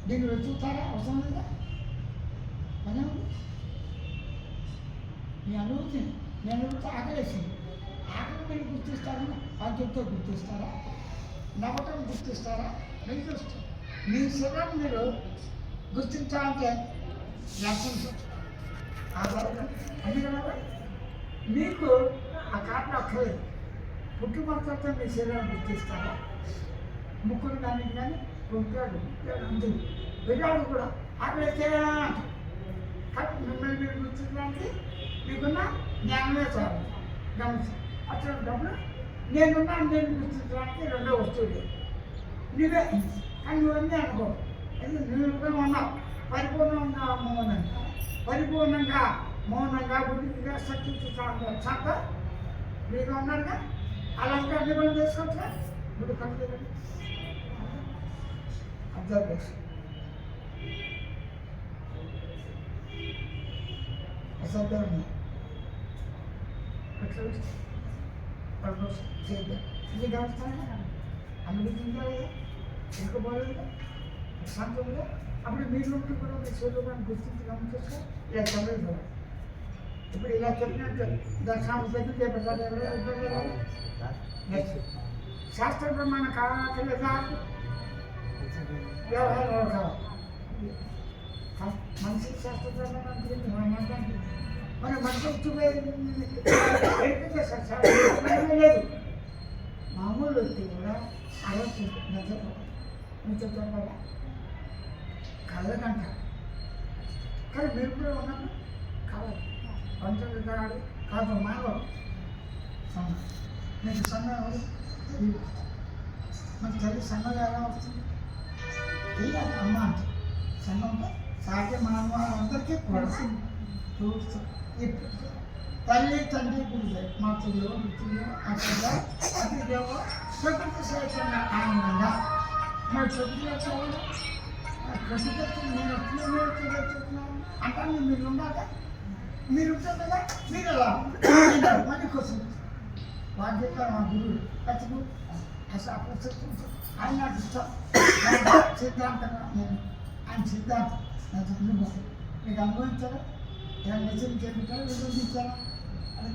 దీన్ని వెతుకుతారా? అవసరం లేదా? పని ఉంది. మీ అనుభూతి నేను ఆకలేసింది. ఆకలి మీరు గుర్తిస్తారా? ఆద్యంతో గుర్తిస్తారా? నవ్వటం గుర్తిస్తారా? మీరు చూస్తారు. మీ శరీరం మీరు గుర్తించాలంటే లక్షన్స్ ఆధారంగా అన్ని కదా. మీకు ఆ కారణం అక్కర్లేదు. పుట్టుమచ్చతో మీ శరీరాన్ని గుర్తిస్తారా? ముక్కులు కానీ ఉంటాడు అందరూ వెళ్ళాడు కూడా అక్కడైతే కాబట్టి మిమ్మల్ని మీరు గుర్తించడానికి మీకున్న జ్ఞానమే చాలు. గమనించి అట్లాంటప్పుడు నేను గుర్తించడానికి రెండో వస్తువు లేదు. నువ్వే కానీ నువ్వన్నీ అనుకో. నువ్వు ఉన్నావు పరిపూర్ణంగా మౌనంగా బుద్ధిగా శక్తిగా చక్క మీరు ఉన్నారుగా. అలాంటి అన్ని పనులు చేసుకోవచ్చా? ఇప్పుడు కట్టలేదు అబ్జర్వేషన్ అసాధ్యం ఎట్లా చేయలేదు. ఇది గమనిస్తాను అనుభవించిందా లేదా ఇంకపోలేదు శాంతంగా. అప్పుడు మీరు ఉంటూ కూడా మీ స్వరూపాన్ని గుర్తించి గమనించవచ్చు. ఇలా చదవదు కదా. ఇప్పుడు ఇలా చెప్పినట్టు దర్శనం పెట్టి చేపట్టాలి. నెక్స్ట్ శాస్త్ర ప్రమాణం కావాలా? వ్యవహారం కావాలి. మనిషి శాస్త్ర ప్రమాణం గురించి మన మనిషి లేదు. మామూలు వ్యక్తి కూడా అరవై చెప్తాను కదా కళ్ళకంట. కానీ మీరు కూడా ఉన్నప్పుడు కావాలి. పంచలు కాదు కాదు మానవుడు సన్న మీకు సన్న మన తల్లి సన్నగా ఎలా వస్తుంది? అమ్మ అంటే సన్న ఉంటే సాగే మానవాళ్ళందరికీ పడుతుంది. తల్లి తండ్రి గురి మాతృలో మిత్రులు అక్కడ అతిదేవో ప్రకృతి సహితంగా ఆనందంగా మరి ప్రకృతి ప్రకృతి నేను ఎప్పుడు చెప్తున్నాను అంటాను. మీరు ఉండాలి. మీరు ఉంటారు కదా. మీరు ఎలా మనీ కోసం బాధ్యత మా గురువు ఖచ్చితంగా అసలు ఆయన నాకు ఇష్టం. సిద్ధాంతంగా నేను ఆయన సిద్ధాంతం నాకు అనుభవం మీకు అనుభవించారా? నిజం చెప్తారా? నిరూపించారా? అదే